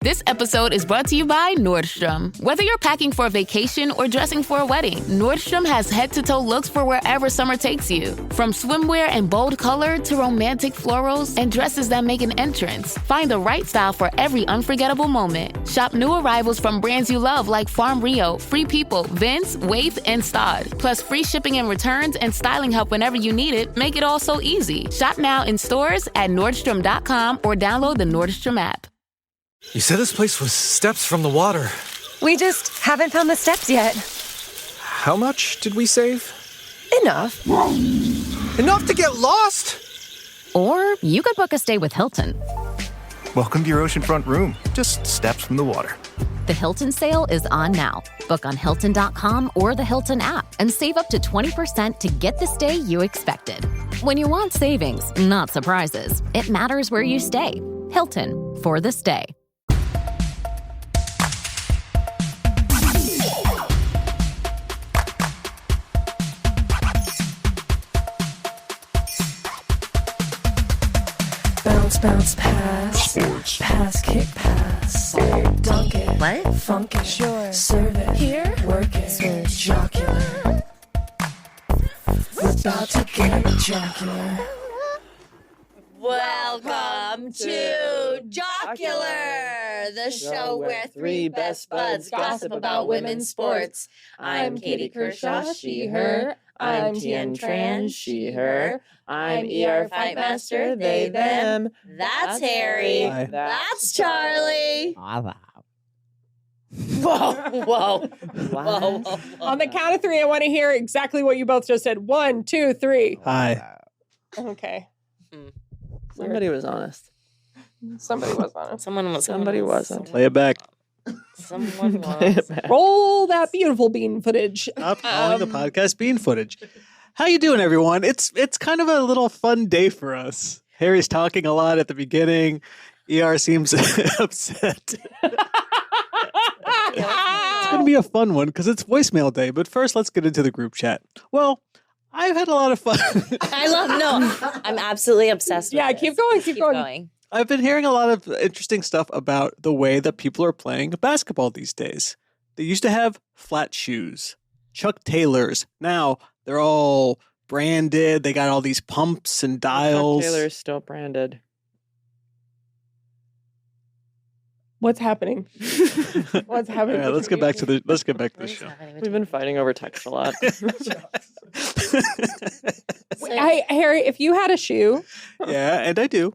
This episode is brought to you by Nordstrom. Whether you're packing for a vacation or dressing for a wedding, Nordstrom has head-to-toe looks for wherever summer takes you. From swimwear and bold color to romantic florals and dresses that make an entrance, find the right style for every unforgettable moment. Shop new arrivals from brands you love like Farm Rio, Free People, Vince, Wait, and Stod. Plus free shipping and returns and styling help whenever you need it make it all so easy. Shop now in stores at Nordstrom.com or download the Nordstrom app. You said this place was steps from the water. We just haven't found the steps yet. How much did we save? Enough. Enough to get lost? Or you could book a stay with Hilton. Welcome to your oceanfront room, just steps from the water. The Hilton sale is on now. Book on Hilton.com or the Hilton app and save up to 20% to get the stay you expected. When you want savings, not surprises, it matters where you stay. Hilton, for the stay. Bounce, bounce, pass. Sports. Pass, kick, pass. Dunk it. What? Funk it. Sure. Serve it. Here. Work it. Switch. Jocular. We're about to get jocular. Welcome to Jocular, the show where three best buds gossip about women's sports. I'm Katie Kershaw, she, her. I'm Tien Tran, she, her. I'm ER Fightmaster, they, them. That's Harry. Hi. That's Charlie. Wow. Whoa, whoa, whoa. On the count of three, I want to hear exactly what you both just said. 1, 2, 3. Hi. Okay. Somebody was honest. Somebody was on it. Somebody wasn't. Play it back. Someone was. Roll that beautiful bean footage. Stop calling the podcast bean footage. How you doing, everyone? It's kind of a little fun day for us. Harry's talking a lot at the beginning. ER seems upset. It's going to be a fun one because it's voicemail day. But first, let's get into the group chat. Well, I've had a lot of fun. I'm absolutely obsessed with Yeah, this. keep going, keep going. I've been hearing a lot of interesting stuff about the way that people are playing basketball these days. They used to have flat shoes, Chuck Taylors. Now they're all branded. They got all these pumps and dials. Chuck Taylor's still branded. What's happening? What's happening? All right, let's get back to the show. We've been fighting over text a lot. Harry, if you had a shoe Yeah, and I do.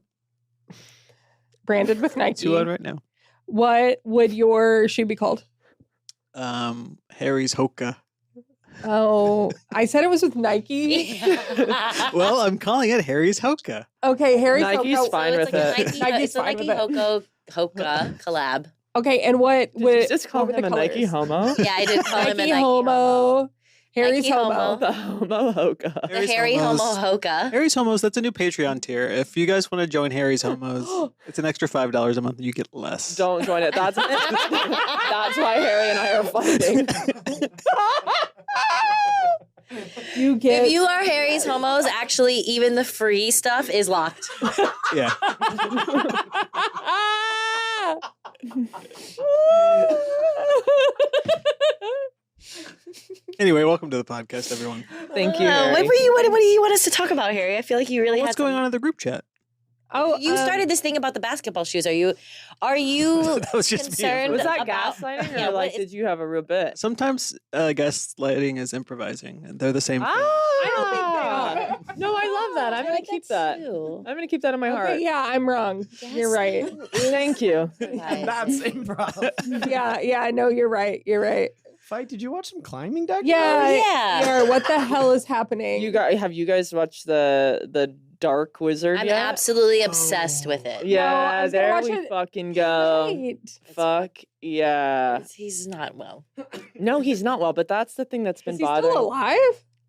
branded with Nike, 2 on right now. what would your shoe be called? Harry's Hoka. Oh, I said it was with Nike. Well, I'm calling it Harry's Hoka. Okay, Harry's Nike's Hoka. fine with it. It's a Nike Hoka collab. Okay, and what Did would you just call what were him the a Nike colors? homo? Yeah, I did call him a Nike Nike homo. Harry's Nike homo. homo. The homo Hoka. The Harry Homo Hoka. Harry's Homos, that's a new Patreon tier. If you guys want to join Harry's Homos, it's an extra $5 a month. You get less. Don't join it. That's why Harry and I are fighting. You get If you are Harry's Homos, actually, even the free stuff is locked. Yeah. Anyway, welcome to the podcast, everyone. Thank you, What Harry. do you want us to talk about, Harry? I feel like you really What's had going some- on in the group chat? Oh, You started this thing about the basketball shoes. Are you That was just me. concerned Was that about gaslighting or Yeah, like what- did you have a real bit? Sometimes gaslighting is improvising, and they're the same thing. I don't think they are. No, I love that. I'm gonna keep that. too. I'm gonna keep that in my heart. Okay, yeah, I'm wrong. You're right. Thank you. That's improv. Yeah, no, you're right. You're right. Fight, did you watch some climbing documentaries? Yeah. What the hell is happening? Have you guys watched the Dark Wizard I'm yet? absolutely obsessed with it. No, I Yeah, was gonna there watch we it fucking go. Right. Fuck yeah. He's not well. No, he's not well, but that's the thing that's been Is he bothering. still alive?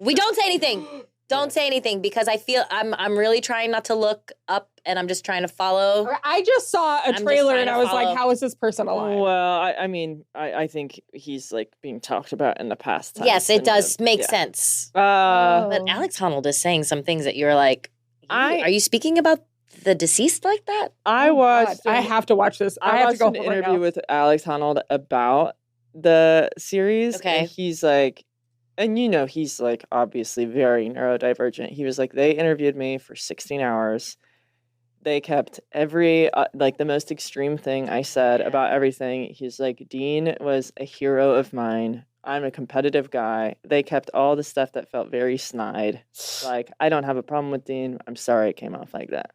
We don't say anything. Don't say anything because I feel I'm really trying not to look up and I'm just trying to follow. I just saw a just trailer trying and to I was follow. like, how is this person alive? Well, I mean, I think he's like being talked about in the past tense. Yes, it and, does make yeah. sense. Uh, But Alex Honnold is saying some things that you're like, I- are you speaking about the deceased like that? I watched. God, I have to watch this. I have to watched go an home right interview now. with Alex Honnold about the series. Okay. And he's like, and he's like obviously very neurodivergent. He was like, they interviewed me for 16 hours. They kept every like the most extreme thing I said about everything. He's like, Dean was a hero of mine. I'm a competitive guy. They kept all the stuff that felt very snide. Like, I don't have a problem with Dean. I'm sorry it came off like that.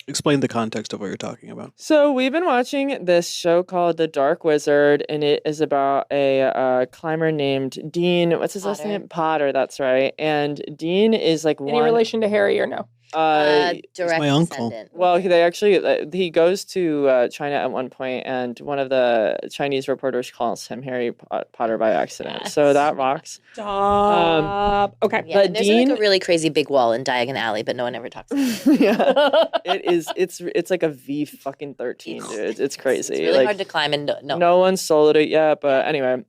Explain the context of what you're talking about. So we've been watching this show called The Dark Wizard, and it is about a climber named Dean. What's his last name? Potter. That's right. And Dean is like Any relation to Harry or no? Direct my uncle. descendant. Well, they actually he goes to China at one point, and one of the Chinese reporters calls him Harry Potter by accident. So that rocks. Stop. Okay. Yeah, But and there's Dean- like a really crazy big wall in Diagon Alley, but no one ever talks about it. Yeah, it is. It's like a V fucking 13, dude. It's crazy. It's really like, hard to climb and no one's soloed it yet, but anyway,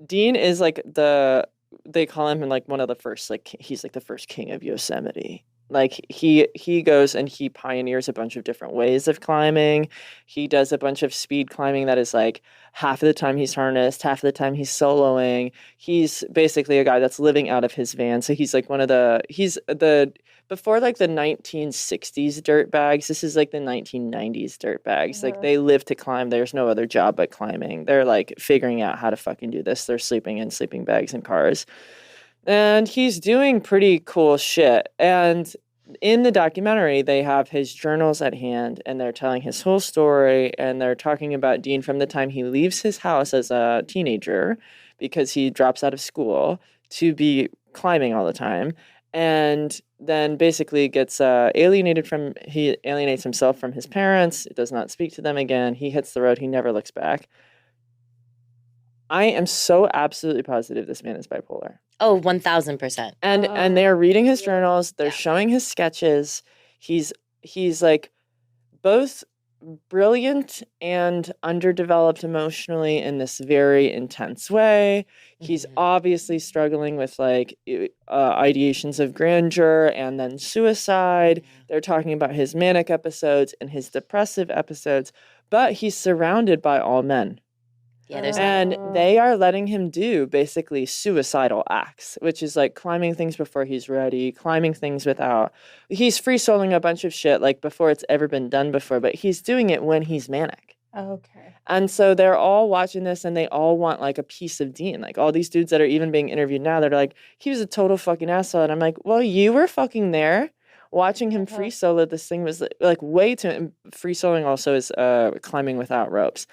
Dean is like they call him like one of the first, like he's like the first king of Yosemite. Like he goes and he pioneers a bunch of different ways of climbing. He does a bunch of speed climbing that is like half of the time he's harnessed, half of the time he's soloing. He's basically a guy that's living out of his van. So he's like before like the 1960s dirt bags, this is like the 1990s dirt bags. Like they live to climb. There's no other job but climbing. They're like figuring out how to fucking do this. They're sleeping in sleeping bags in cars. And he's doing pretty cool shit. And in the documentary, they have his journals at hand and they're telling his whole story. And they're talking about Dean from the time he leaves his house as a teenager because he drops out of school to be climbing all the time. And then basically gets he alienates himself from his parents, does not speak to them again. He hits the road, he never looks back. I am so absolutely positive this man is bipolar. Oh, 1,000%. And they're reading his journals, they're showing his sketches. He's like both brilliant and underdeveloped emotionally in this very intense way. He's obviously struggling with like ideations of grandeur and then suicide. They're talking about his manic episodes and his depressive episodes, but he's surrounded by all men. Yeah, And they are letting him do basically suicidal acts, which is like climbing things before he's ready, climbing things without. He's free soloing a bunch of shit like before it's ever been done before, but he's doing it when he's manic. Okay. And so they're all watching this and they all want like a piece of Dean. Like all these dudes that are even being interviewed now, they're like, he was a total fucking asshole. And I'm like, well, you were fucking there. Watching him free solo this thing was like way too. Free soloing also is climbing without ropes.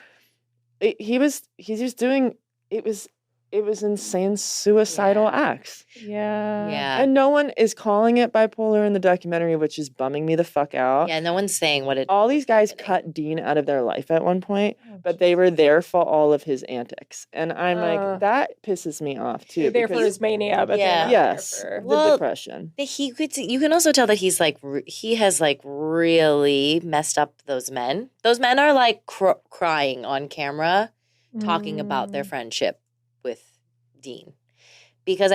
He's just doing it was insane suicidal acts. Yeah. And no one is calling it bipolar in the documentary, which is bumming me the fuck out. Yeah, no one's saying what it All these guys cut Dean out of their life at one point, but they were there for all of his antics. And I'm like, that pisses me off too. There for his mania, but yes, the depression. You can also tell that he's like he has like really messed up those men. Those men are like crying on camera, talking about their friendship with Dean. Because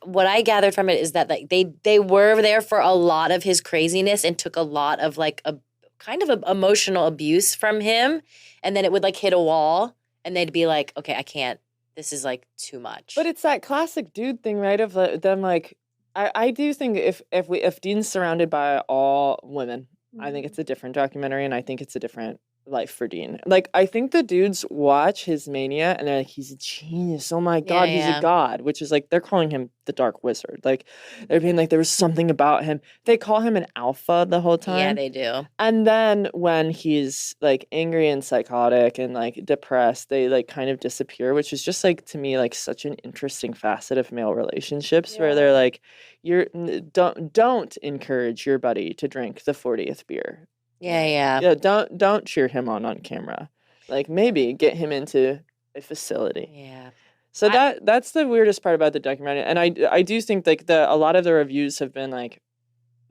what I gathered from it is that like they were there for a lot of his craziness and took a lot of like a kind of emotional abuse from him, and then it would like hit a wall and they'd be like, okay, I can't, this is like too much. But it's that classic dude thing, right? Of them like I do think if Dean's surrounded by all women, I think it's a different documentary and I think it's a different life for Dean. Like, I think the dudes watch his mania and they're like, he's a genius. Oh my God, he's a god. Which is like, they're calling him the Dark Wizard. Like, they're being like, there was something about him. They call him an alpha the whole time. Yeah, they do. And then when he's like angry and psychotic and like depressed, they like kind of disappear, which is just like, to me, like such an interesting facet of male relationships where they're like, don't encourage your buddy to drink the 40th beer. Yeah. Don't cheer him on camera. Like maybe get him into a facility. Yeah. So that's the weirdest part about the documentary, and I do think like a lot of the reviews have been like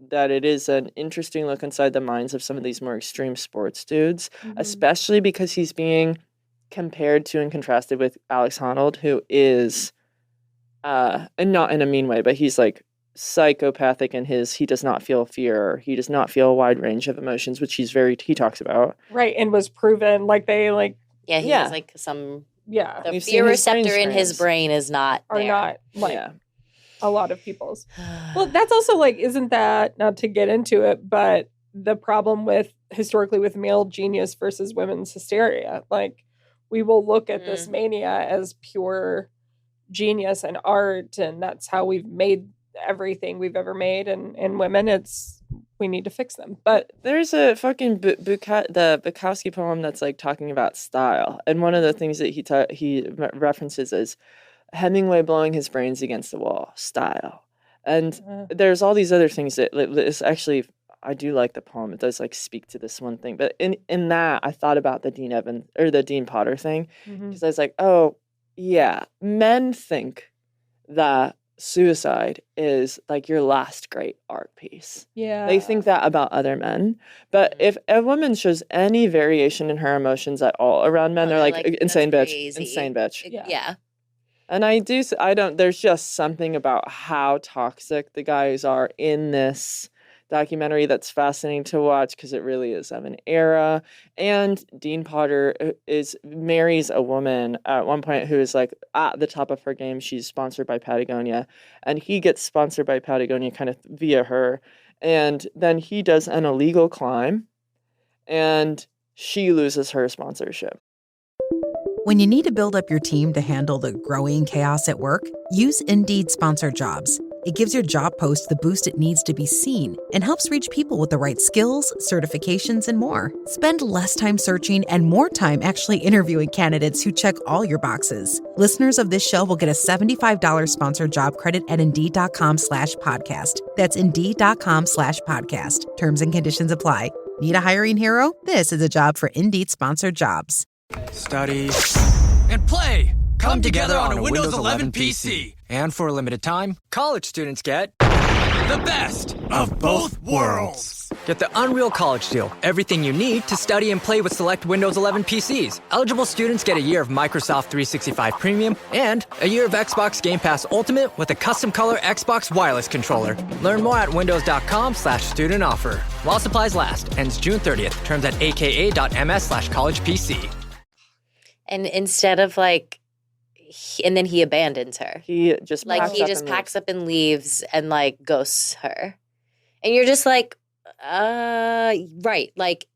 that it is an interesting look inside the minds of some of these more extreme sports dudes, especially because he's being compared to and contrasted with Alex Honnold, who is, and not in a mean way, but he's like psychopathic in he does not feel fear. He does not feel a wide range of emotions, which he talks about. Right. And was proven like they like. Yeah. He has like some. Yeah. The We've fear seen his brain receptor in his scans. brain is not Are there. not like a lot of people's. Well, that's also like, isn't that, not to get into it, but the problem with historically with male genius versus women's hysteria. Like, we will look at this mania as pure genius and art, and that's how we've made everything we've ever made. And women, we need to fix them. But there's a fucking the Bukowski poem that's like talking about style, and one of the things that he references is Hemingway blowing his brains against the wall, style. And there's all these other things that it's actually, I do like the poem. It does like speak to this one thing. But in that, I thought about the Dean Potter thing, because I was like, oh yeah, men think that suicide is like your last great art piece. Yeah. They think that about other men. But if a woman shows any variation in her emotions at all around men, they're like insane bitch, crazy. insane bitch. Yeah. And there's just something about how toxic the guys are in this documentary that's fascinating to watch, because it really is of an era. And Dean Potter marries a woman at one point who is like at the top of her game. She's sponsored by Patagonia, and he gets sponsored by Patagonia kind of via her. And then he does an illegal climb, and she loses her sponsorship. When you need to build up your team to handle the growing chaos at work, use Indeed Sponsored Jobs. It gives your job post the boost it needs to be seen and helps reach people with the right skills, certifications, and more. Spend less time searching and more time actually interviewing candidates who check all your boxes. Listeners of this show will get a $75 sponsored job credit at Indeed.com/podcast. That's Indeed.com/podcast. Terms and conditions apply. Need a hiring hero? This is a job for Indeed Sponsored Jobs. Study and play come together on a Windows 11 PC. And for a limited time, college students get the best of both worlds. Get the Unreal College Deal. Everything you need to study and play with select Windows 11 PCs. Eligible students get a year of Microsoft 365 Premium and a year of Xbox Game Pass Ultimate with a custom color Xbox wireless controller. Learn more at windows.com/student offer. While supplies last. Ends June 30th. Terms at aka.ms/collegepc. And instead of like, and then he abandons her. He just packs up and leaves and like ghosts her. And you're just like, right. Like,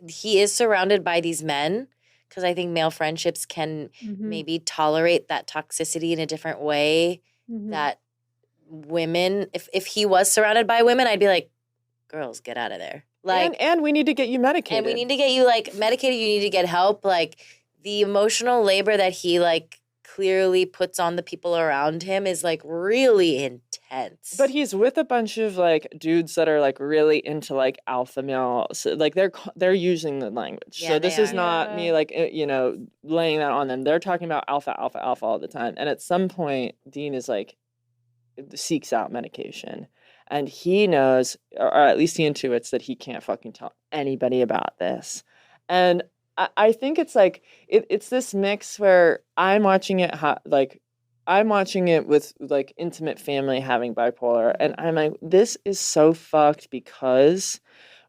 he is surrounded by these men, because I think male friendships can maybe tolerate that toxicity in a different way that women, if he was surrounded by women, I'd be like, girls, get out of there. Like, and we need to get you medicated. And we need to get you like medicated. You need to get help. Like, the emotional labor that he like clearly puts on the people around him is like really intense. But he's with a bunch of like dudes that are like really into like alpha male. So, like they're using the language. Yeah, so this is not me like laying that on them. They're talking about alpha all the time. And at some point, Dean is like seeks out medication, and he knows, or at least he intuits, that he can't fucking tell anybody about this. And I think it's like it's this mix where I'm watching it with like intimate family having bipolar, and I'm like, this is so fucked, because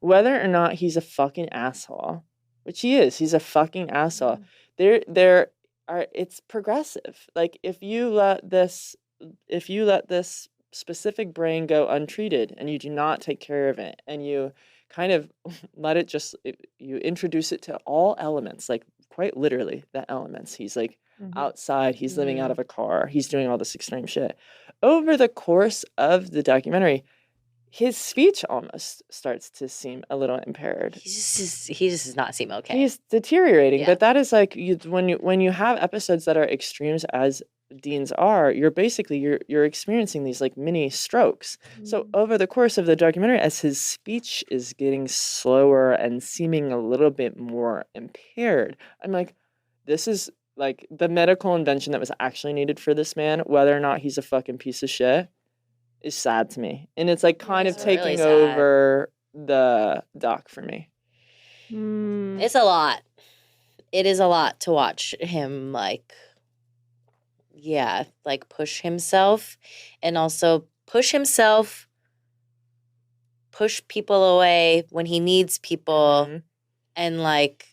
whether or not he's a fucking asshole, which he is, he's a fucking asshole. It's progressive. Like, if you let this specific brain go untreated and you do not take care of it, and you kind of let it you introduce it to all elements, like quite literally the elements. He's like outside, he's living out of a car, he's doing all this extreme shit. Over the course of the documentary, his speech almost starts to seem a little impaired. He just does not seem okay. He's deteriorating, Yeah. but that is like when you have episodes that are extremes as Dean's are, you're experiencing these like mini strokes. So over the course of the documentary, as his speech is getting slower and seeming a little bit more impaired, I'm like, this is like the medical invention that was actually needed for this man. Whether or not he's a fucking piece of shit is sad to me, and it's like kind of taking really over the doc for me. It's a lot. It is a lot to watch him like push himself, and also push himself, push people away when he needs people, and like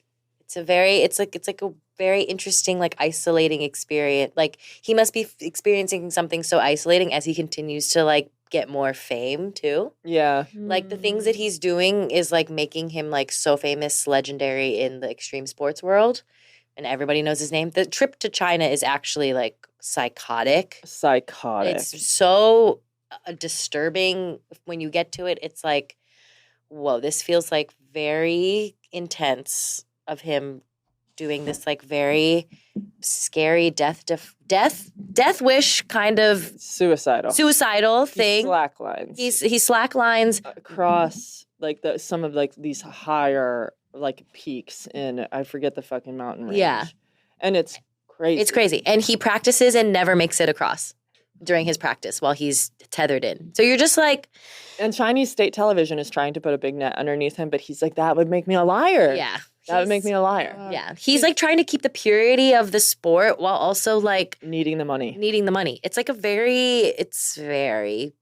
it's like a very interesting, like isolating experience. Like he must be experiencing something so isolating as he continues to like get more fame too. Yeah. Like the things that he's doing is like making him like so famous, legendary in the extreme sports world, and everybody knows his name. The trip to China is actually like psychotic. It's so disturbing when you get to it. It's like, whoa, this feels like very intense of him doing this like very scary death wish kind of suicidal thing. Slacklines. He slacklines across like some of like these higher like peaks in I forget the fucking mountain range. Yeah. And it's crazy. It's crazy. And he practices and never makes it across during his practice while he's tethered in. So you're just like... And Chinese state television is trying to put a big net underneath him, but he's like, that would make me a liar. Yeah. That would make me a liar. Yeah. He's like trying to keep the purity of the sport while also like... Needing the money. It's like it's very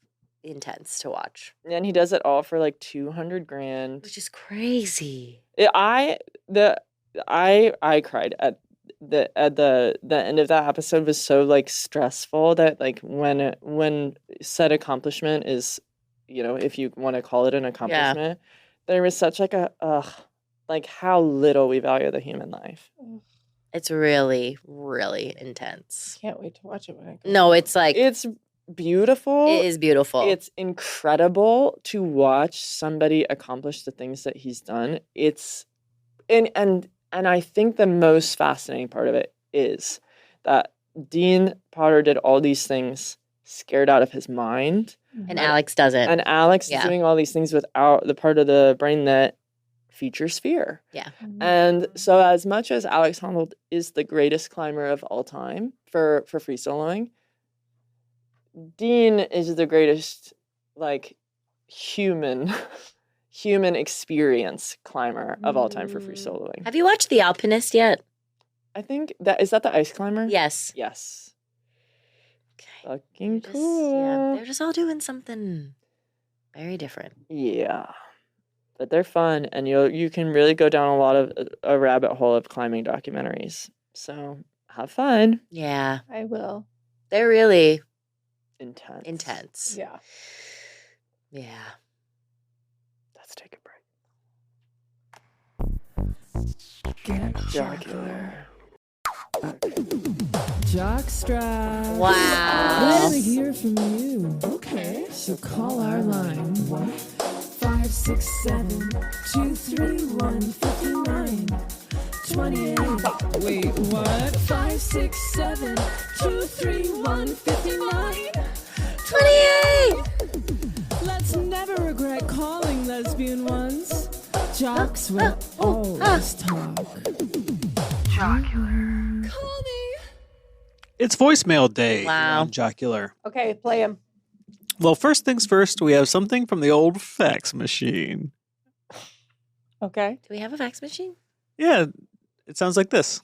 intense to watch. And he does it all for like $200,000. Which is crazy. I cried at the end of that episode. Was so like stressful that like when said accomplishment is, you know, if you want to call it an accomplishment, there was such like like how little we value the human life. It's really, really intense. Can't wait to watch it when I go. No, it's like... It's beautiful. It is beautiful. It's incredible to watch somebody accomplish the things that he's done. It's... And I think the most fascinating part of it is that Dean Potter did all these things scared out of his mind. And Alex doesn't. And Alex is doing all these things without the part of the brain that features fear. Yeah. And so as much as Alex Honnold is the greatest climber of all time for free soloing, Dean is the greatest like human experience climber of all time for free soloing. Have you watched The Alpinist yet? I think is that the ice climber? Yes. Yes. Okay. Fucking cool. Yeah, they're just all doing something very different. Yeah. But they're fun, and you can really go down a lot of a rabbit hole of climbing documentaries. So have fun. Yeah. I will. They're really intense. Yeah. Yeah. Let's take a break. Get Jocular. Jockstrap. Wow. Let me hear from you. Okay. So call our line 1-567-231-5928. Wait, what? 567-231-5928. 28. Let's never regret calling lesbian ones. Jocks will always talk. Jocular. Call me. It's voicemail day Wow. on Jocular. Okay, play him. Well, first things first, we have something from the old fax machine. Okay. Do we have a fax machine? Yeah, it sounds like this.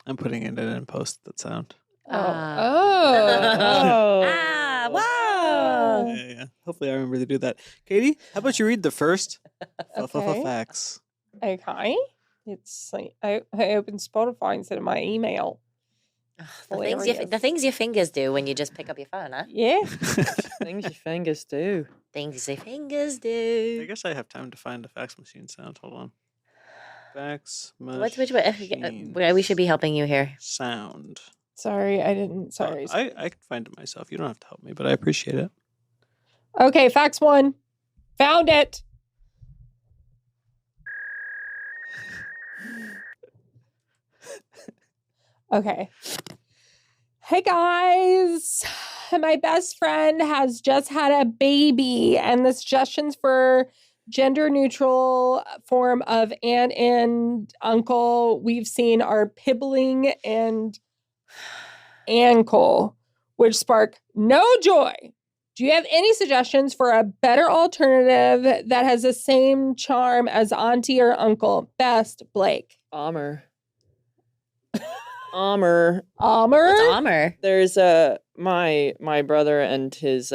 I'm putting it in post, that sound. Ah, wow. Yeah. Hopefully I remember to do that. Katie, how about you read the first Okay. fax? Okay. It's like I opened Spotify instead of my email. The things your fingers do when you just pick up your phone, huh? Yeah. Things your fingers do. Things your fingers I do. guess I have time to find the fax machine sound. Hold on. Fax machine. Which way? We should be helping you here. Sound. Sorry, I didn't. Sorry. I can find it myself. You don't have to help me, but I appreciate it. Okay, fax one. Found it. Okay. Hey guys. My best friend has just had a baby, and the suggestions for gender neutral form of aunt and uncle we've seen are pibbling and ankle, which spark no joy. Do you have any suggestions for a better alternative that has the same charm as auntie or uncle? Best, Blake. Bomber. Amr. Amr? What's Amr? There's my brother and his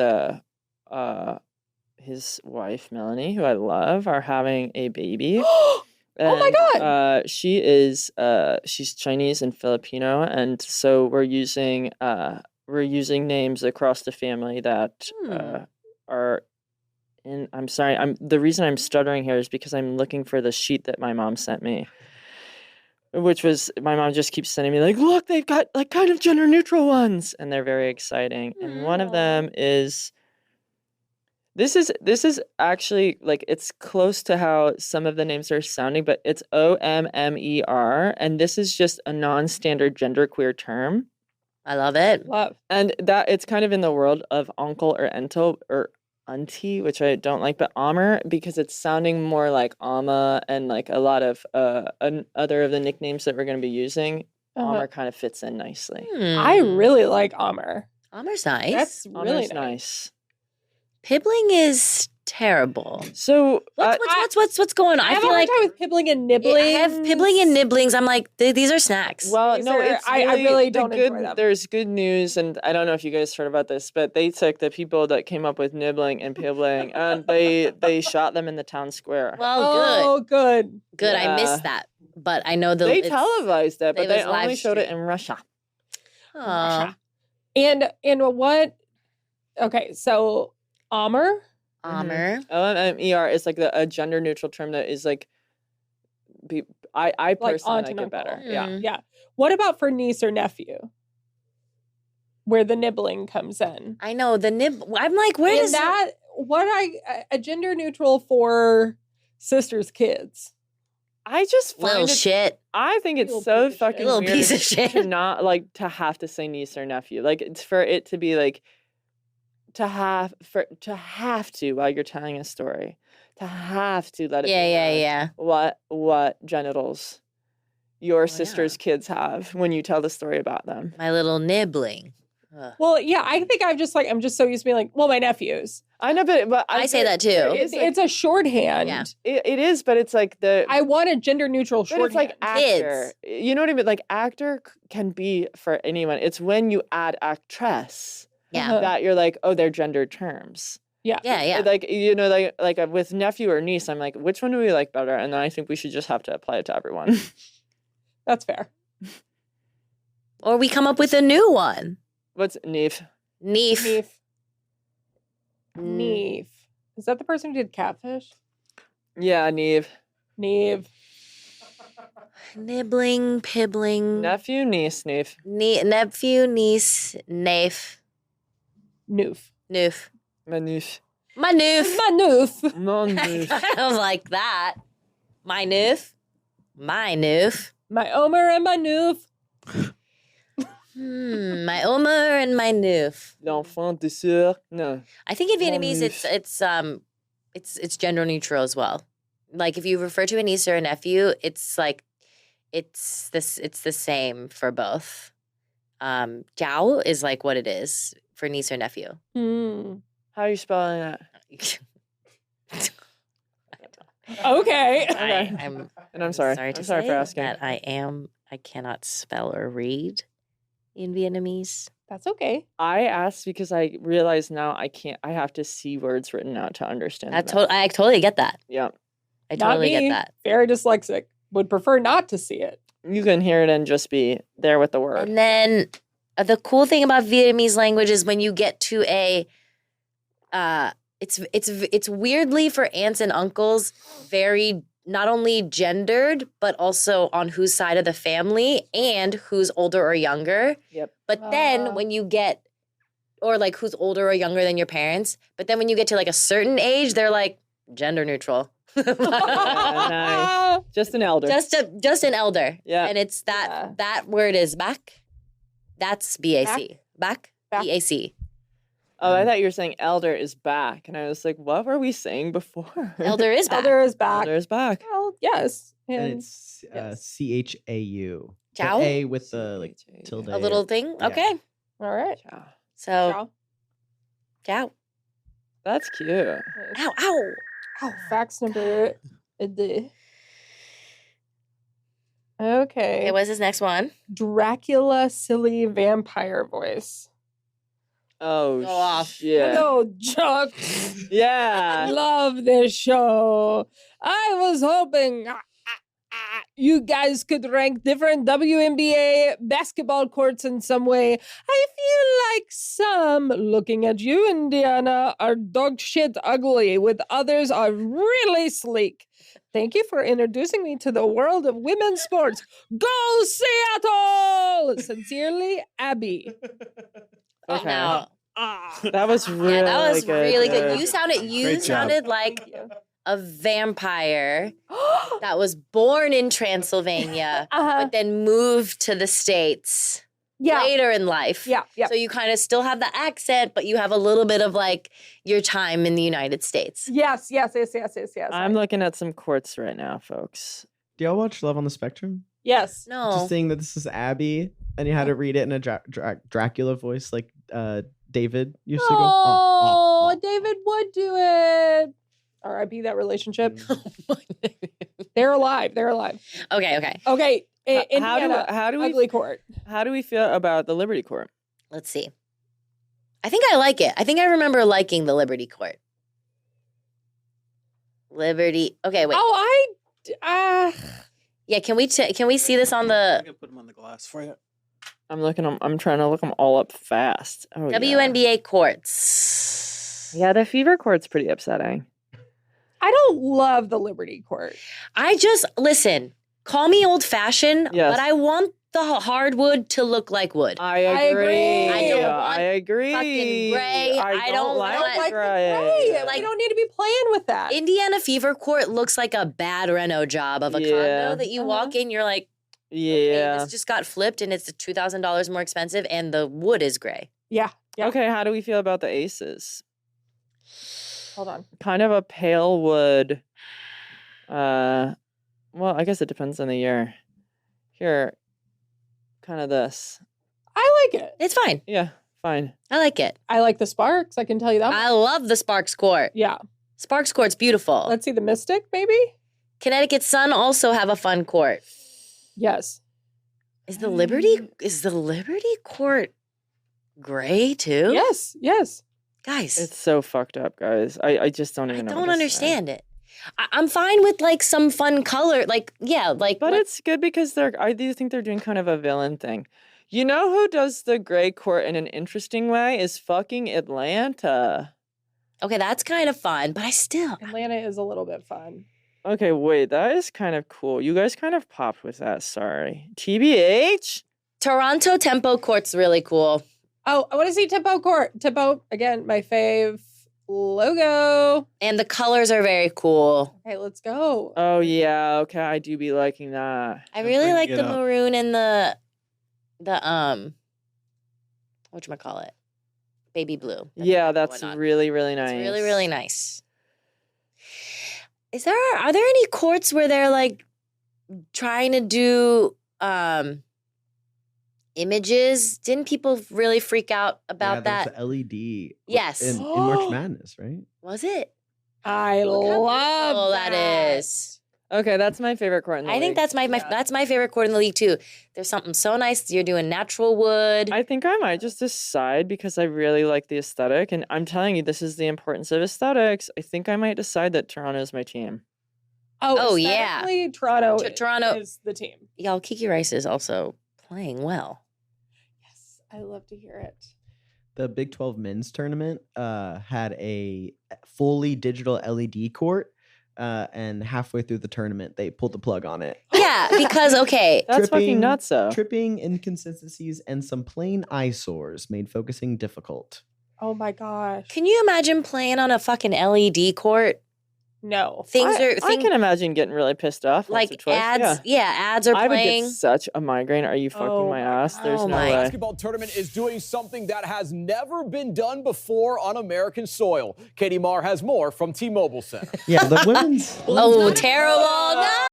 wife Melanie, who I love, are having a baby. Oh my God. She's Chinese and Filipino, and so we're using names across the family that are. And I'm sorry, the reason I'm stuttering here is because I'm looking for the sheet that my mom sent me. Which was, my mom just keeps sending me like, look, they've got like kind of gender neutral ones, and they're very exciting. And one of them is, this is actually like, it's close to how some of the names are sounding, but it's OMMER, and this is just a non-standard genderqueer term. I love it. Love. And that it's kind of in the world of uncle or ento or auntie, which I don't like, but Amr, because it's sounding more like Amma and like a lot of other of the nicknames that we're going to be using. Amr kind of fits in nicely. I really like Amr. Amr's nice. That's really Amr's nice. Pibbling is terrible. So what's going on? I have a hard time with pibbling and nibbling. I have pibbling and nibblings. I'm like, these are snacks. Well, These no, are- it's I really don't enjoy them. There's good news, and I don't know if you guys heard about this, but they took the people that came up with nibbling and pibbling, and they shot them in the town square. Well, good. Oh, good. Good. I Yeah. missed that, but I know They televised it, but it they was live only showed it stream. in Russia. Aw. And what? Okay, so Amr. Amr. OMMER is like a gender neutral term that is like, I Like personally aunt like and it uncle. better. Mm. Yeah. Yeah. What about for niece or nephew? Where the nibbling comes in. I know the nib. I'm like, where And does that? A gender neutral for sisters' kids. I just find little it, shit? I think it's Little so piece of fucking shit. Little weird piece of shit. to not like to have to say niece or nephew. Like it's for it to be like to have to while you're telling a story. To have to let it be Yeah. what genitals your Oh, sister's kids have when you tell the story about them. My little nibbling. Ugh. Well, yeah, I think I'm just so used to being like, well, my nephews. I know, but I say that too. It's a shorthand. Yeah. It is, but it's like I want a gender neutral But shorthand. it's like actor. You know what I mean? Like actor can be for anyone. It's when you add actress Yeah. that you're like, oh, they're gendered terms. Yeah. Yeah. Like like with nephew or niece, I'm like, which one do we like better? And then I think we should just have to apply it to everyone. That's fair. Or we come up with a new one. What's neef? Neef. Neve. Is that the person who did Catfish? Yeah, Neve. Neve. Nibbling, pibbling. Nephew, niece, neef. Nephew, niece, naif. Noof. Noof. My neef. My noof. My noof. My neef. I was like that. My noof. My noof. My Omer and my noof. My Omer and my noof. L'enfant de sœur. No. I think in Mon Vietnamese noof. it's gender neutral as well. Like if you refer to a niece or a nephew, it's like it's the same for both. Jiao is like what it is for niece or nephew. How are you spelling that? Okay. I'm sorry. Sorry to I'm sorry say for asking. that I cannot spell or read in Vietnamese. That's okay. I asked because I realize now I have to see words written out to understand. I them. totally get that. Yeah. I Not totally me. get that. Very dyslexic. Would prefer not to see it. You can hear it and just be there with the word. And then the cool thing about Vietnamese language is when you get to it's weirdly for aunts and uncles very not only gendered but also on whose side of the family and who's older or younger. Yep. But then when you get or like who's older or younger than your parents, but then when you get to like a certain age, they're like gender neutral. Nice. Just an elder. Just an elder. Yeah. And it's that word is back. That's BAC. Back? BAC. Oh, I thought you were saying elder is back. And I was like, what were we saying before? Elder is back. Elder is back. Elder is back. Well, yes. And it's CHAU. The Chow? A with the like tilde. A little thing? Yeah. Okay. All right. So, ciao. That's cute. Ow, ow. Oh, facts number. Okay. What's his next one? Dracula silly vampire voice. Oh, Go off. shit. Hello, jocks. Yeah. Love this show. I was hoping you guys could rank different WNBA basketball courts in some way. I feel like some, looking at you, Indiana, are dog shit ugly, with others are really sleek. Thank you for introducing me to the world of women's sports. Go Seattle! Sincerely, Abby. Okay. Now, That was really that was good. really good. dude. You Great job. sounded like a vampire that was born in Transylvania, but then moved to the States later in life. Yeah. So you kind of still have the accent, but you have a little bit of like your time in the United States. Yes. I'm looking at some courts right now, folks. Do y'all watch Love on the Spectrum? Yes. No. Just saying that this is Abby, and you had to read it in a Dracula voice, like David used to go. Oh, David would do it. R.I.P. that relationship. They're alive. Okay. Indiana, how do we ugly court. How do we feel about the Liberty Court? Let's see. I think I like it. I think I remember liking the Liberty Court. Liberty. Okay, wait. Yeah, can we see this on the? I can put them on the glass for you. I'm trying to look them all up fast. Oh, WNBA courts. Yeah, the Fever Court's pretty upsetting. I don't love the Liberty Court. Listen, call me old fashioned, Yes. but I want the hardwood to look like wood. I agree. I don't want I agree. fucking gray. I don't like gray. Like, you don't need to be playing with that. Indiana Fever Court looks like a bad reno job of a condo that you walk in, you're like, Yeah. this just got flipped and it's $2,000 more expensive and the wood is gray. Yeah. Okay, how do we feel about the Aces? Hold on. Kind of a pale wood. Well, I guess it depends on the year. Here, kind of this. I like it. It's fine. Yeah, fine. I like it. I like the Sparks. I can tell you that. I love the Sparks Court. Yeah. Sparks Court's beautiful. Let's see the Mystic, maybe? Connecticut Sun also have a fun court. Yes. Is the Liberty Court gray too? Yes. Guys. It's so fucked up, guys. I just don't even know. I what don't to understand it. I'm fine with like some fun color. But it's good because I do think they're doing kind of a villain thing. You know who does the gray court in an interesting way is fucking Atlanta. Okay, that's kind of fun, but Atlanta is a little bit fun. Okay, wait, that is kind of cool. You guys kind of popped with that, sorry. TBH? Toronto Tempo Court's really cool. Oh, I want to see Tempo Court. Tempo, again, my fave logo. And the colors are very cool. Okay, let's go. Oh, yeah, okay, I do be liking that. I really like the maroon and the whatchamacallit? Baby blue. Yeah, that's really, really nice. It's really, really nice. Are there any courts where they're like trying to do images? Didn't people really freak out about that? The LED. Yes. In March Madness, right? Was it? I love that is. Okay, that's my favorite court in the league. I think that's my favorite court in the league too. There's something so nice. You're doing natural wood. I think I might just decide because I really like the aesthetic, and I'm telling you, this is the importance of aesthetics. I think I might decide that Toronto is my team. Oh yeah, Toronto Toronto is the team. Y'all, Kiki Rice is also playing well. Yes, I love to hear it. The Big 12 men's tournament had a fully digital LED court. And halfway through the tournament, they pulled the plug on it. Yeah, because, okay. That's fucking nuts, though. Tripping inconsistencies and some plain eyesores made focusing difficult. Oh, my gosh. Can you imagine playing on a fucking LED court? No. I can imagine getting really pissed off. Like ads. Yeah, ads are I playing. would get such a migraine. Are you fucking my ass? There's no way. The basketball tournament is doing something that has never been done before on American soil. Katie Marr has more from T-Mobile Center. Yeah, the women's. Oh, terrible. No!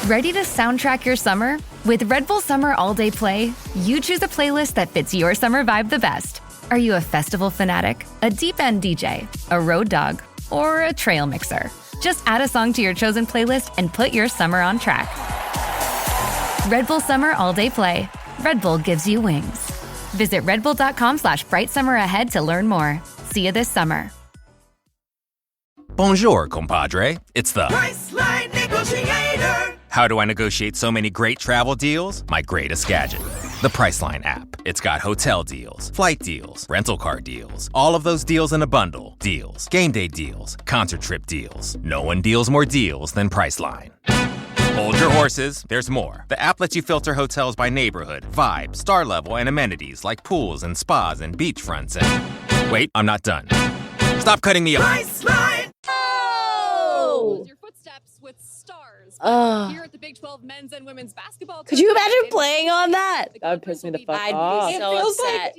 Ready to soundtrack your summer? With Red Bull Summer All Day Play, you choose a playlist that fits your summer vibe the best. Are you a festival fanatic, a deep end DJ, a road dog, or a trail mixer? Just add a song to your chosen playlist and put your summer on track. Red Bull Summer All Day Play. Red Bull gives you wings. Visit redbull.com/brightsummer ahead to learn more. See you this summer. Bonjour, compadre. It's the Priceline Negotiator. How do I negotiate so many great travel deals? My greatest gadget, the Priceline app. It's got hotel deals, flight deals, rental car deals, all of those deals in a bundle. Deals, game day deals, concert trip deals. No one deals more deals than Priceline. Hold your horses, there's more. The app lets you filter hotels by neighborhood, vibe, star level, and amenities like pools and spas and beachfronts and... Wait, I'm not done. Stop cutting me off. Priceline. Oh! Your footsteps with stars. Oh. Here at the Big 12 men's and women's basketball. Could you imagine playing on that? That would piss me the fuck I'd off. be so feels upset.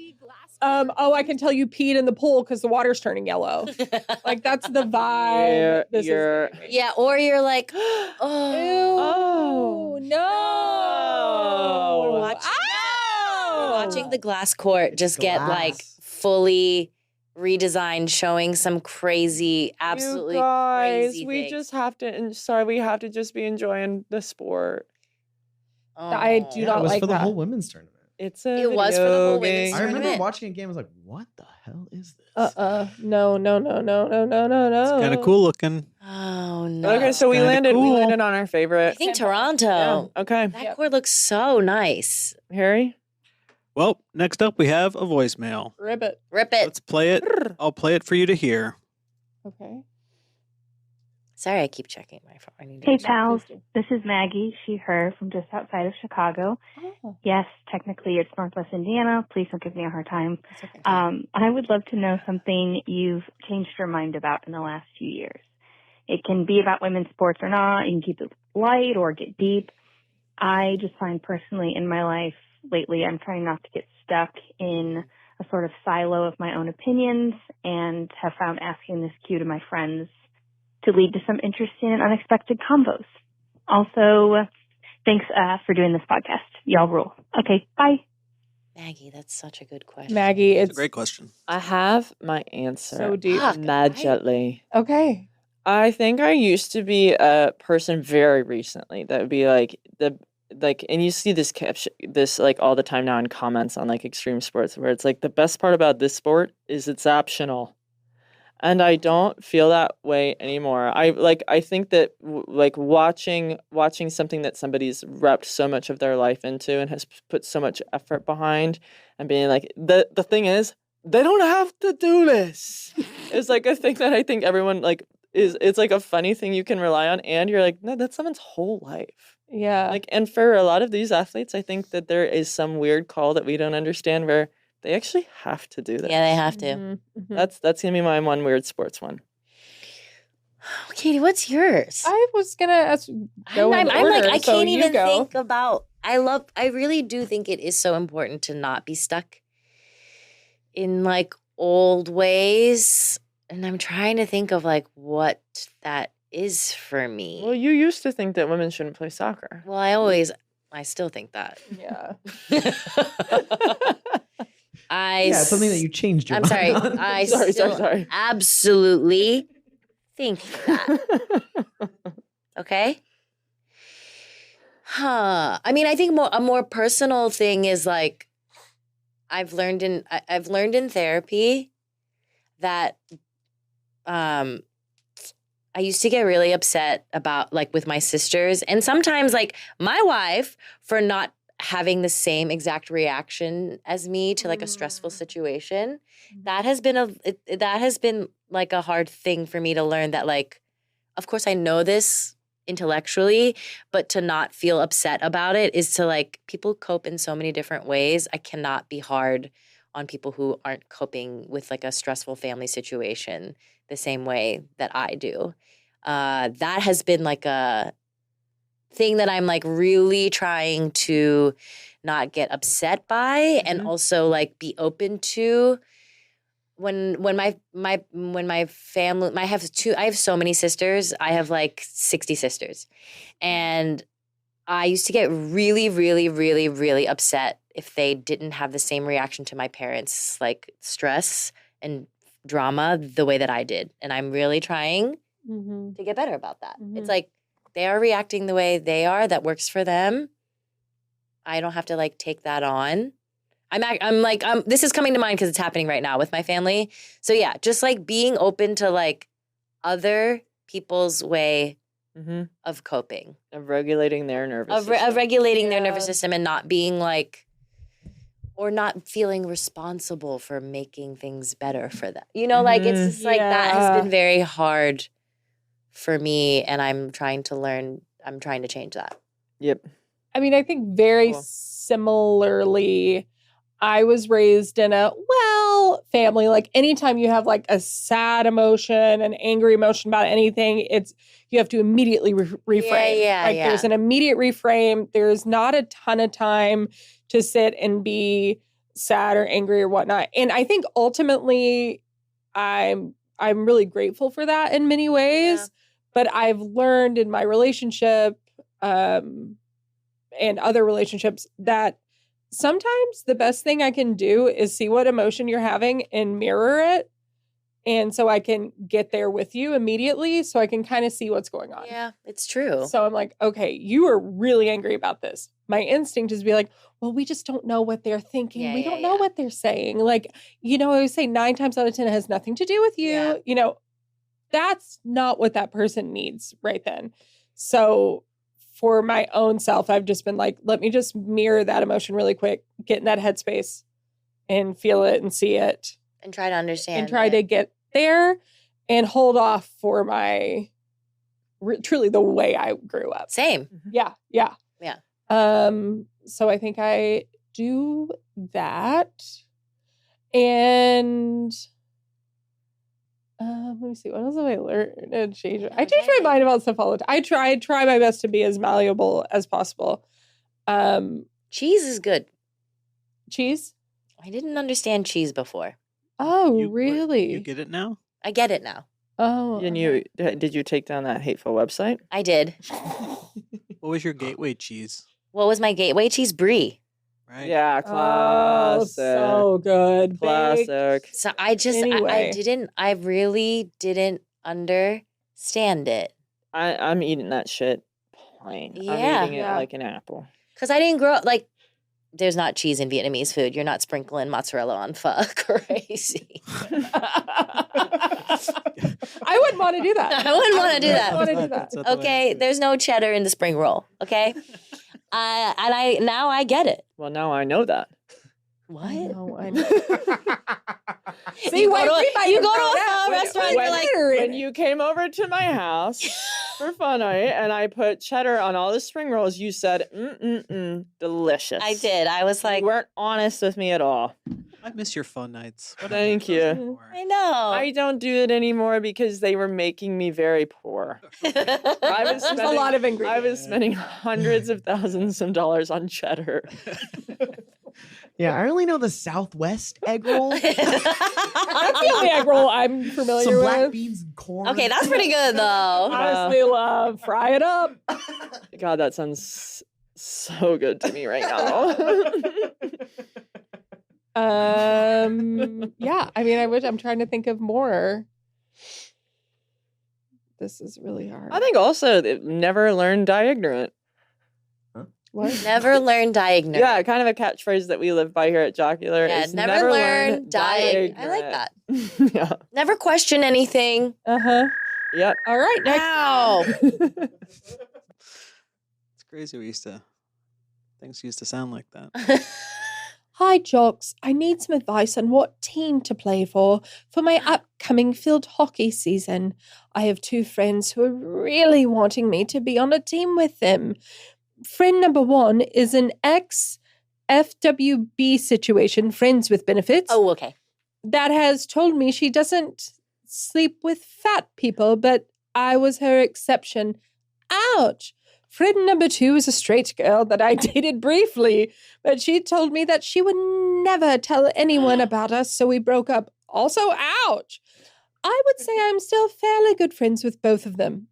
I can tell you peed in the pool because the water's turning yellow. Like that's the vibe. Yeah, or you're like, oh no. Watching the glass court just get like fully redesigned, showing some crazy, absolutely you guys, crazy we things. just have to. We have to just be enjoying the sport. I do not it was like for the that. whole women's tournament. It's a It was for the whole women's I tournament. remember watching a game. I was like, "What the hell is this?" No. Kind of cool looking. Oh no. Okay, so we Kinda landed. We cool. landed on our favorite. I think Toronto. Okay, That court looks so nice. Harry. Well, next up we have a voicemail. Rip it. Rip it. Let's play it. I'll play it for you to hear. Okay. Sorry, I keep checking my phone. I need to Hey, pals. This is Maggie, she, her, from just outside of Chicago. Oh. Yes, technically it's Northwest Indiana. Please don't give me a hard time. I would love to know something you've changed your mind about in the last few years. It can be about women's sports or not. You can keep it light or get deep. I just find personally in my life lately, I'm trying not to get stuck in a sort of silo of my own opinions and have found asking this cue to my friends to lead to some interesting and unexpected combos. Also, thanks for doing this podcast. Y'all rule. Okay, bye. Maggie, that's such a good question. Maggie, It's a great question. I have my answer. So deep. Magically. Okay. I think I used to be a person very recently that would be like and you see this caption, this like all the time now in comments on like extreme sports where it's like the best part about this sport is it's optional. And I don't feel that way anymore. I think that like watching something that somebody's wrapped so much of their life into and has put so much effort behind and being like the thing is they don't have to do this. It's like a thing that I think everyone like it's like a funny thing you can rely on and you're like, no, that's someone's whole life. Yeah. Like and for a lot of these athletes, I think that there is some weird call that we don't understand where they actually have to do that. Yeah, they have to. Mm-hmm. That's gonna be my one weird sports one. Katie, what's yours? I was gonna ask. I'm like, I can't even think about. I really do think it is so important to not be stuck in like old ways. And I'm trying to think of like what that is for me. Well, you used to think that women shouldn't play soccer. Well, I still think that. Yeah. It's something that you changed your I'm sorry. mind on. I Sorry. still absolutely think that. Okay? I mean, I think a more personal thing is like I've learned in therapy that I used to get really upset about like with my sisters and sometimes like my wife for not having the same exact reaction as me to like a stressful situation. That has been like a hard thing for me to learn that like, of course I know this intellectually, but to not feel upset about it is to like, people cope in so many different ways. I cannot be hard on people who aren't coping with like a stressful family situation the same way that I do. That has been like a thing that I'm like really trying to not get upset by and also like be open to when my family, I have so many sisters. I have like 60 sisters. And I used to get really, really, really, really upset if they didn't have the same reaction to my parents, like stress and drama the way that I did. And I'm really trying to get better about that. It's like they are reacting the way they are, that works for them. I don't have to like take that on. This is coming to mind because it's happening right now with my family. So yeah, just like being open to like other people's way of coping, of regulating their nervous system. Of regulating their nervous system and not being like, or not feeling responsible for making things better for them. You know, like it's just like that has been very hard for me, and I'm trying to change that. Yep. I mean, I think very similarly, I was raised in a family. Like anytime you have like a sad emotion, an angry emotion about anything, you have to immediately reframe. There's an immediate reframe. There's not a ton of time to sit and be sad or angry or whatnot. And I think ultimately I'm really grateful for that in many ways. Yeah. But I've learned in my relationship and other relationships that sometimes the best thing I can do is see what emotion you're having and mirror it. And so I can get there with you immediately so I can kind of see what's going on. Yeah, it's true. So I'm like, okay, you are really angry about this. My instinct is to be like, well, we just don't know what they're thinking. We don't know what they're saying. Like, I always say 9 times out of 10, it has nothing to do with you. Yeah. That's not what that person needs right then. So for my own self, I've just been like, let me just mirror that emotion really quick, get in that headspace and feel it and see it. And try to understand. And try to get there and hold off for my, truly the way I grew up. Same. Yeah. Yeah. Yeah. So I think I do that. And let me see, what else have I learned and changed? I change my mind about stuff all the time. I try my best to be as malleable as possible. Cheese is good. Cheese? I didn't understand cheese before. Oh, really? You get it now? I get it now. Oh. And did you take down that hateful website? I did. What was your gateway cheese? What was my gateway cheese? Brie. Right. Yeah, classic. Oh, so good. Classic. So I just, I really didn't understand it. I'm eating that shit plain. Yeah. I'm eating it like an apple. Because I didn't grow up, like, there's not cheese in Vietnamese food. You're not sprinkling mozzarella on pho. Crazy. I wouldn't want to do that. I wouldn't want to do that. I wouldn't want to do that. Okay, there's no cheddar in the spring roll. Okay, and now I get it. Well, now I know that. What? No, I know. See, you go to a restaurant. You're like, when you came over to my house for fun night, and I put cheddar on all the spring rolls, you said, delicious. I did. I was like, you weren't honest with me at all. I miss your fun nights. Thank you. I know. I don't do it anymore because they were making me very poor. There's a lot of ingredients. I was spending hundreds of thousands of dollars on cheddar. Yeah, I only know the Southwest egg roll. That's the only egg roll I'm familiar Some with. black beans and corn. Okay, that's pretty good though. Honestly, love. Fry it up. God, that sounds so good to me right now. Yeah, I mean, I'm trying to think of more. This is really hard. I think also never learn die ignorant. What? Never learn, die ignorant. Yeah, kind of a catchphrase that we live by here at Jocular. Yeah, is never learn, die ignorant. I like that. Yeah. Never question anything. Uh-huh. Yep. All right, now. It's crazy things used to sound like that. Hi, Jocks. I need some advice on what team to play for my upcoming field hockey season. I have 2 friends who are really wanting me to be on a team with them. Friend number 1 is an ex-FWB situation, friends with benefits. Oh, okay. That has told me she doesn't sleep with fat people, but I was her exception. Ouch. Friend number 2 is a straight girl that I dated briefly, but she told me that she would never tell anyone about us, so we broke up. Also, ouch. I would say I'm still fairly good friends with both of them.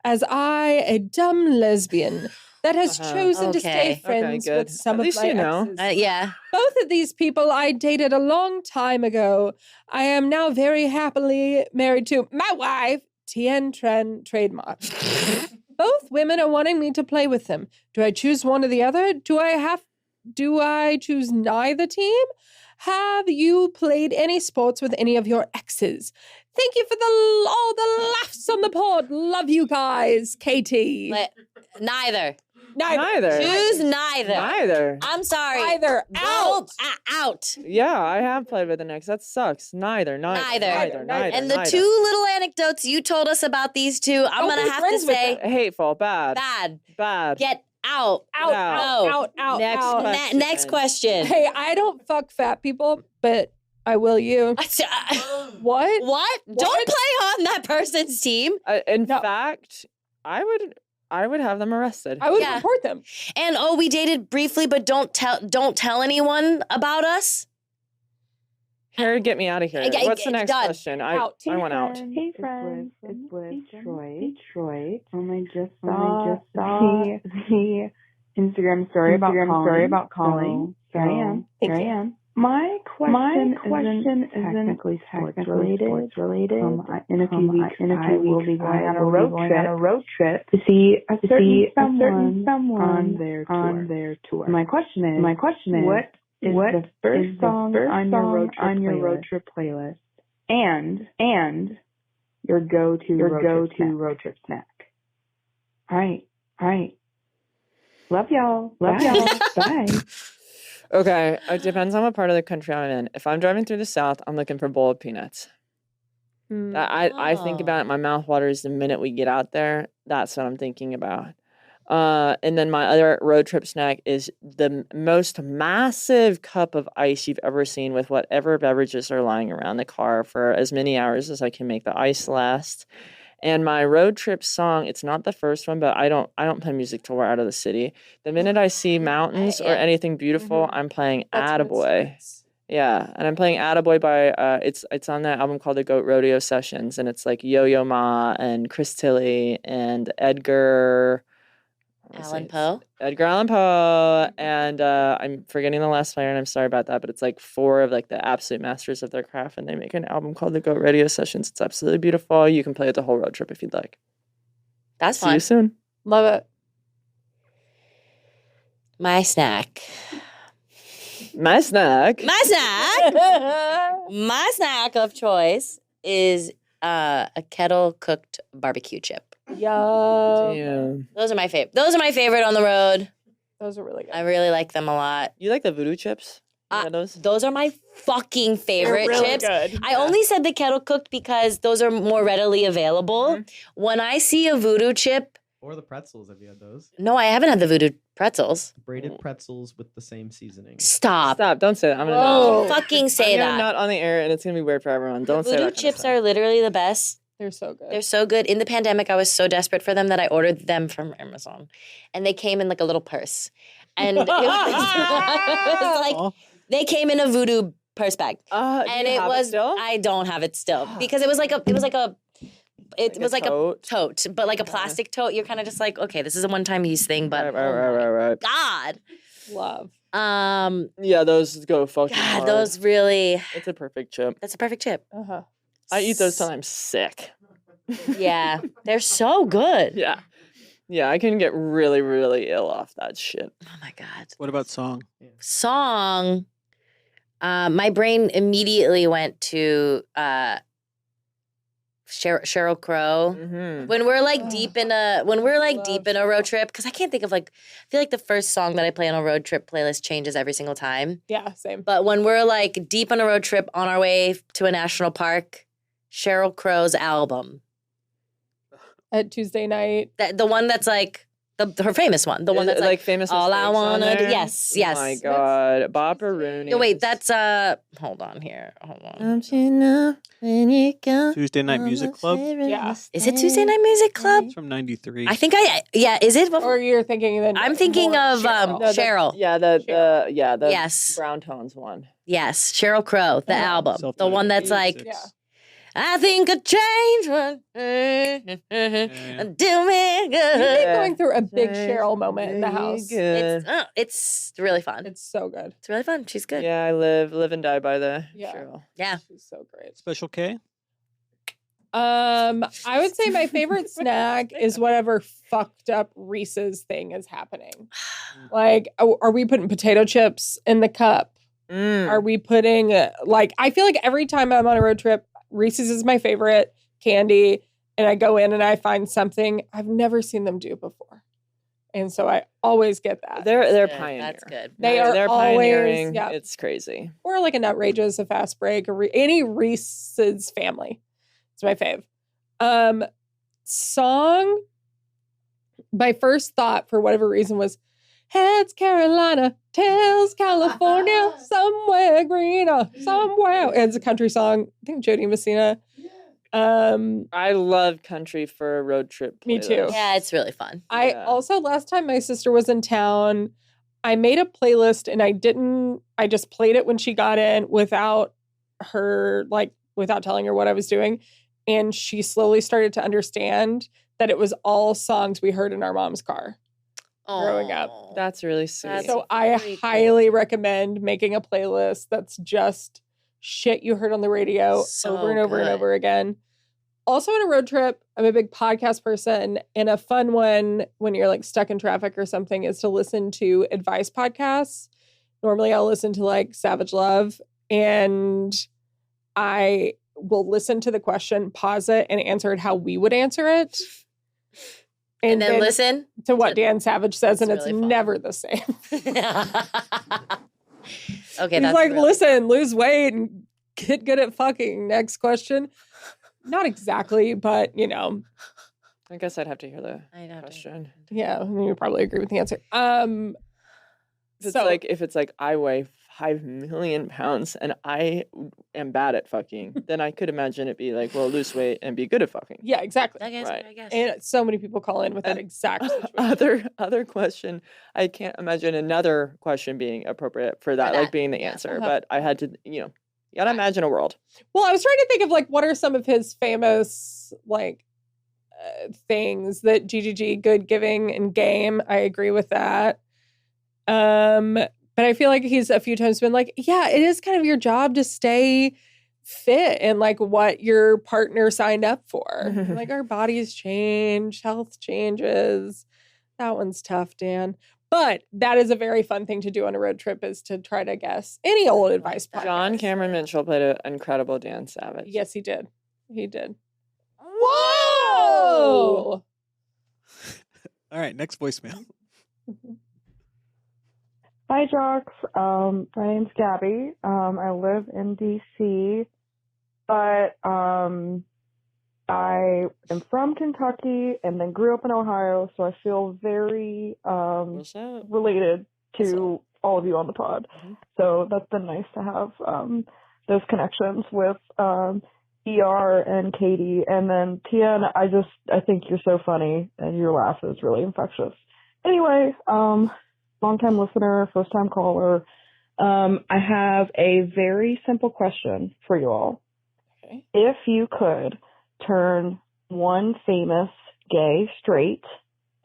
As I, a dumb lesbian that has chosen to stay friends with some of my exes. Yeah. Both of these people I dated a long time ago. I am now very happily married to my wife, Tien Tren trademark. both women are wanting me to play with them. Do I choose one or the other? Do I choose neither team? Have you played any sports with any of your exes? Thank you for all the laughs on the pod. Love you guys, Katie. Neither. Neither. Choose neither. Neither. I'm sorry. Neither. Out. Out. Yeah, I have played with an ex. That sucks. Neither. And the two little anecdotes you told us about these two, I'm going to have to say. Hateful. Bad. Get out. Out. Next question. Hey, I don't fuck fat people, but I will you. What? Don't play on that person's team. In fact, I would have them arrested. I would report them. And we dated briefly, but don't tell anyone about us. Here, get me out of here. What's the next question? I want out. Hey friends, it's Bliss, Detroit. I just saw the Instagram story about calling. So here I am. My question isn't technically sports related. In a few weeks, I will be going on a road trip to see a certain someone on their tour. My question is, what is the first song on your road trip playlist, and your go-to road trip snack? All right. Love y'all. Bye. Okay, it depends on what part of the country I'm in. If I'm driving through the South, I'm looking for a bowl of peanuts. I think about it. My mouth waters the minute we get out there. That's what I'm thinking about. And then my other road trip snack is the most massive cup of ice you've ever seen, with whatever beverages are lying around the car for as many hours as I can make the ice last. And my road trip song, it's not the first one, but I don't play music till we're out of the city. The minute I see mountains or anything beautiful, I'm playing Attaboy. Yeah, and I'm playing Attaboy by it's on that album called The Goat Rodeo Sessions, and it's like Yo-Yo Ma and Chris Tilley and Edgar Allan Poe, and I'm forgetting the last player, and I'm sorry about that, but it's like four of like the absolute masters of their craft, and they make an album called The Goat Radio Sessions. It's absolutely beautiful. You can play it the whole road trip if you'd like. That's fun. See you soon. Love it. My snack of choice is a kettle cooked barbecue chip. Yum. Those are my favorite. Those are my favorite on the road. Those are really good. I really like them a lot. You like the voodoo chips? Those are my fucking favorite really chips. good. I only said the kettle cooked because those are more readily available. When I see a voodoo chip, Or the pretzels, have you had those? no, I haven't had the voodoo pretzels. Braided pretzels with the same seasoning. Stop. Don't say that. I'm gonna Don't fucking say I'm that. gonna not on the air, and it's gonna be weird for everyone. Don't say that. Voodoo chips are literally the best. They're so good. They're so good. In the pandemic, I was so desperate for them that I ordered them from Amazon. And they came in like a little purse. And it was like, they came in a voodoo purse bag. And it was, I don't have it still. Because it was like a tote, but like a plastic tote. You're kind of just like, okay, this is a one-time use thing, but right. God. Love. Yeah, those go fucking God, hard. those really. It's a perfect chip. That's a perfect chip. Uh-huh. I eat those till I'm sick. Yeah, they're so good. Yeah, I can get really, really ill off that shit. Oh my God. What about song? Song. My brain immediately went to Sheryl Crow. When we're like deep in a road trip, because I can't think of I feel like the first song that I play on a road trip playlist changes every single time. Yeah, same. But when we're like deep on a road trip on our way to a national park, Sheryl Crow's album. At Tuesday night. The one that's like her famous one. The one that's like famous. All I Wanna Do. Yes. Oh my God. Bopper Rooney. No, wait, that's hold on here. Hold on. Don't you know when you come Tuesday Night Music Club. Yeah. Is it Tuesday Night Music Club? It's from '93. I think is it? Or you're thinking then I'm thinking of Cheryl. Yeah, the Yes. brown tones one. Yes, Sheryl Crow, the album. The one that's like I think a change would do me good. You've been going through a big Cheryl moment in the house. It's really fun. It's so good. It's really fun. She's good. Yeah, I live and die by the Yeah. Cheryl. Yeah. She's so great. Special K. I would say my favorite snack is whatever fucked up Reese's thing is happening. Like, are we putting potato chips in the cup? Are we putting, I feel like every time I'm on a road trip, Reese's is my favorite candy. And I go in and I find something I've never seen them do before. And so I always get that. They're pioneering. That's good. They're always, pioneering. yeah. It's crazy. Or like an outrageous, a fast break, or any Reese's family. It's my fave. Song. My first thought, for whatever reason, was heads Carolina, tails California, somewhere greener, somewhere. It's a country song. I think Jody Messina. I love country for a road trip. Me too. Yeah, it's really fun. I also, last time my sister was in town, I made a playlist and I just played it when she got in without her, without telling her what I was doing. And she slowly started to understand that it was all songs we heard in our mom's car growing up. That's really sweet. So I highly recommend making a playlist that's just shit you heard on the radio over and over and over again. Also on a road trip, I'm a big podcast person, and a fun one when you're stuck in traffic or something is to listen to advice podcasts. Normally I'll listen to Savage Love, and I will listen to the question, pause it, and answer it how we would answer it. And then listen to what Dan Savage says, and it's really fun. never the same. Okay, He's that's like, real. listen, lose weight and get good at fucking. Next question. Not exactly, but I guess I'd have to hear the question. Yeah, you probably agree with the answer. If it's like I weigh 5 million pounds and I am bad at fucking, then I could imagine it be like, well, lose weight and be good at fucking. Yeah, exactly. Right. I guess. And so many people call in with that exact situation. Other question. I can't imagine another question being appropriate for that, being the answer. But I had to, you gotta imagine a world. Well, I was trying to think of what are some of his famous things that GGG, good, giving, and game. I agree with that. But I feel like he's a few times been like, yeah, it is kind of your job to stay fit and what your partner signed up for. Our bodies change, health changes. That one's tough, Dan. But that is a very fun thing to do on a road trip, is to try to guess any old advice podcast. John Cameron Mitchell played an incredible Dan Savage. Yes, he did. He did. Whoa! All right, next voicemail. Hi, Jocks. My name's Gabby. I live in DC, but I am from Kentucky and then grew up in Ohio, so I feel very related to all of you on the pod. So that's been nice to have those connections with ER and Katie. And then Tien, I think you're so funny and your laugh is really infectious. Anyway, long-time listener, first-time caller. I have a very simple question for you all. Okay. If you could turn one famous gay straight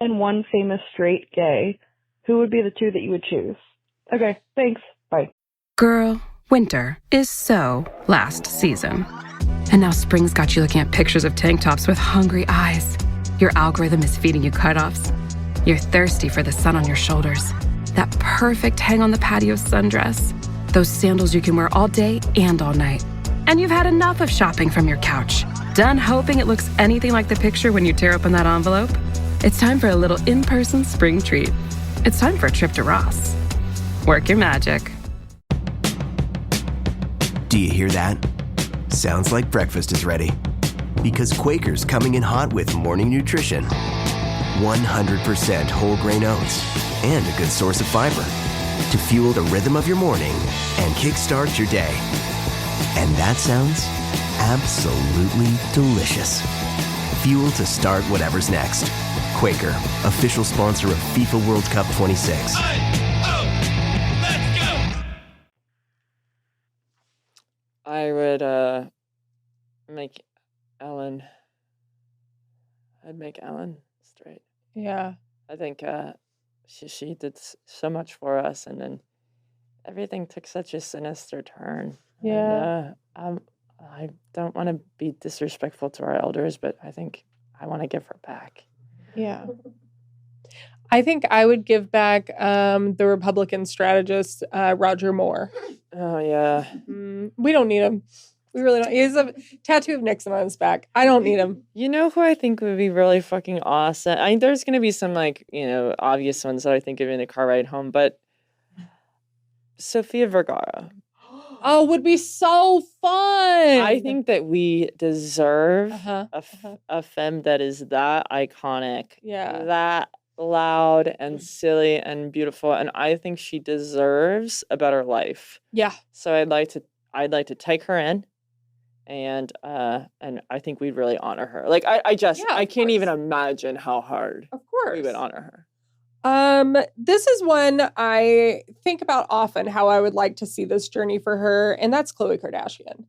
and one famous straight gay, who would be the two that you would choose? Okay, thanks. Bye. Girl, winter is so last season. And now spring's got you looking at pictures of tank tops with hungry eyes. Your algorithm is feeding you cutoffs. You're thirsty for the sun on your shoulders. That perfect hang on the patio sundress. Those sandals you can wear all day and all night. And you've had enough of shopping from your couch. Done hoping it looks anything like the picture when you tear open that envelope? It's time for a little in-person spring treat. It's time for a trip to Ross. Work your magic. Do you hear that? Sounds like breakfast is ready. Because Quaker's coming in hot with morning nutrition. 100% whole grain oats and a good source of fiber to fuel the rhythm of your morning and kickstart your day. And that sounds absolutely delicious. Fuel to start whatever's next. Quaker, official sponsor of FIFA World Cup 26. I would make Ellen. I'd make Ellen straight. Yeah. I think she did so much for us, and then everything took such a sinister turn. Yeah. And, I don't want to be disrespectful to our elders, but I think I want to give her back. Yeah. I think I would give back the Republican strategist, Roger Moore. Oh, yeah. We don't need him. We really don't. He has a tattoo of Nixon on his back. I don't need him. You know who I think would be really fucking awesome? I mean, there's going to be some, like, you know, obvious ones that I think of in the car ride home, but Sofia Vergara. Oh, would be so fun. I think that we deserve a femme that is that iconic, that loud and silly and beautiful, and I think she deserves a better life. Yeah. So I'd like to take her in, and I think we'd really honor her. Like I can't even imagine how hard we would honor her. This is one I think about often, how I would like to see this journey for her, and that's Khloe Kardashian.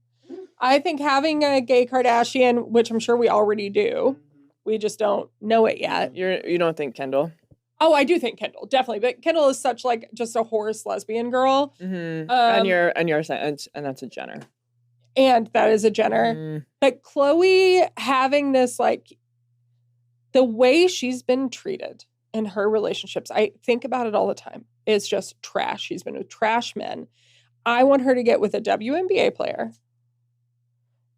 I think having a gay Kardashian, which I'm sure we already do, we just don't know it yet. You don't think Kendall? Oh, I do think Kendall, definitely. But Kendall is such like just a horse lesbian girl. Mm-hmm. And that's a Jenner. And that is a Jenner. But Khloe having this, like, the way she's been treated in her relationships, I think about it all the time. It's just trash. She's been with trash men. I want her to get with a WNBA player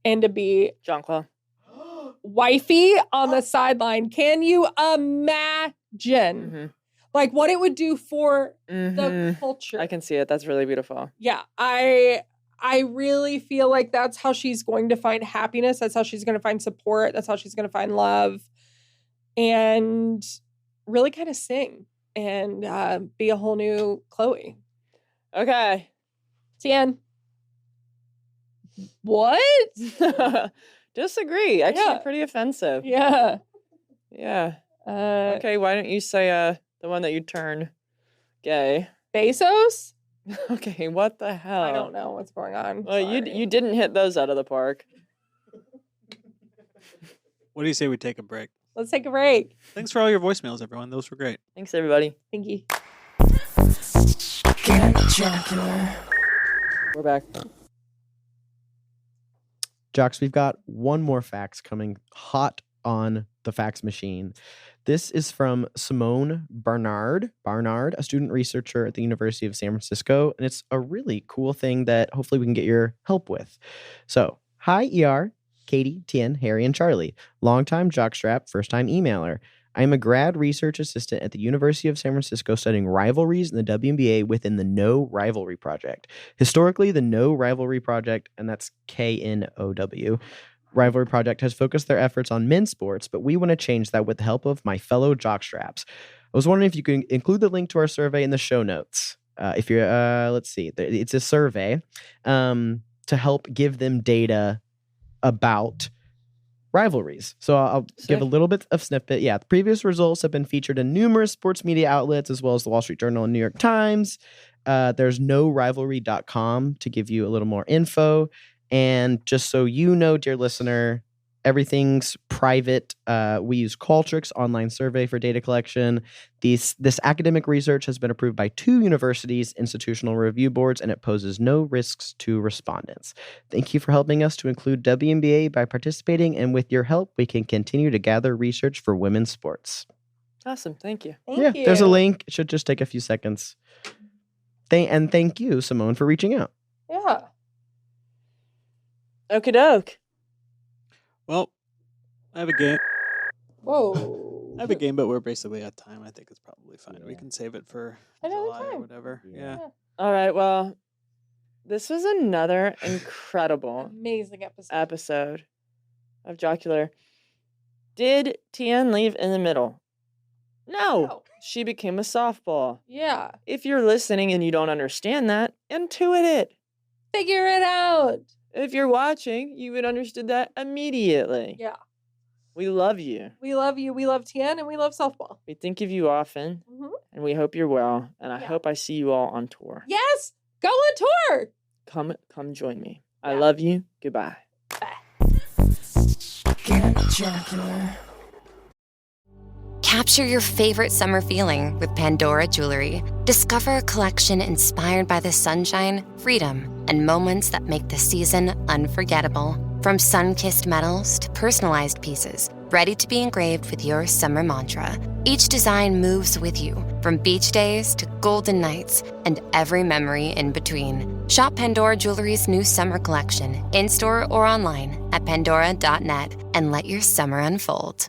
and to be Jonquil. Wifey on the sideline. Can you imagine like what it would do for the culture? I can see it. That's really beautiful. Yeah, I really feel like that's how she's going to find happiness. That's how she's going to find support. That's how she's going to find love. And really kind of sing and be a whole new Khloe. Okay. Tien. What? Disagree. Actually, pretty offensive. Yeah. Yeah. Okay, why don't you say the one that you turn gay? Bezos? Okay, what the hell? I don't know what's going on. Well, you didn't hit those out of the park. What do you say we take a break? Let's take a break. Thanks for all your voicemails, everyone. Those were great. Thanks, everybody. Thank you. Get jocular. We're back. Jocks, we've got one more fax coming hot on the fax machine. This is from Simone Barnard, a student researcher at the University of San Francisco, and it's a really cool thing that hopefully we can get your help with. So, hi, ER, Katie, Tien, Harry, and Charlie. Longtime jockstrap, first-time emailer. I am a grad research assistant at the University of San Francisco studying rivalries in the WNBA within the No Rivalry Project. Historically, the No Rivalry Project, and that's KNOW, Rivalry Project has focused their efforts on men's sports, but we want to change that with the help of my fellow jockstraps. I was wondering if you could include the link to our survey in the show notes. If you're, let's see, it's a survey to help give them data about rivalries. So I'll give a little bit of snippet. Yeah, the previous results have been featured in numerous sports media outlets, as well as the Wall Street Journal and New York Times. There's norivalry.com to give you a little more info. And just so you know, dear listener, everything's private. We use Qualtrics online survey for data collection. This academic research has been approved by 2 universities' institutional review boards, and it poses no risks to respondents. Thank you for helping us to include WNBA by participating, and with your help, we can continue to gather research for women's sports. Awesome. Thank you. Thank you. There's a link. It should just take a few seconds. And thank you, Simone, for reaching out. Yeah. Okie doke. Well, I have a game. Whoa. I have a game, but we're basically at time. I think it's probably fine. We can save it for Another July time. or whatever. Yeah. All right. Well, this was another incredible, amazing episode of Jocular. Did Tien leave in the middle? No. She became a softball. Yeah. If you're listening and you don't understand that, intuit it. Figure it out. If you're watching, you would understood that immediately. Yeah. We love you. We love you. We love Tien, and we love softball. We think of you often, and we hope you're well. And I hope I see you all on tour. Yes. Go on tour. Come join me. I love you. Goodbye. Get jocular. Capture your favorite summer feeling with Pandora Jewelry. Discover a collection inspired by the sunshine, freedom, and moments that make the season unforgettable. From sun-kissed metals to personalized pieces, ready to be engraved with your summer mantra. Each design moves with you, from beach days to golden nights and every memory in between. Shop Pandora Jewelry's new summer collection, in-store or online at pandora.net, and let your summer unfold.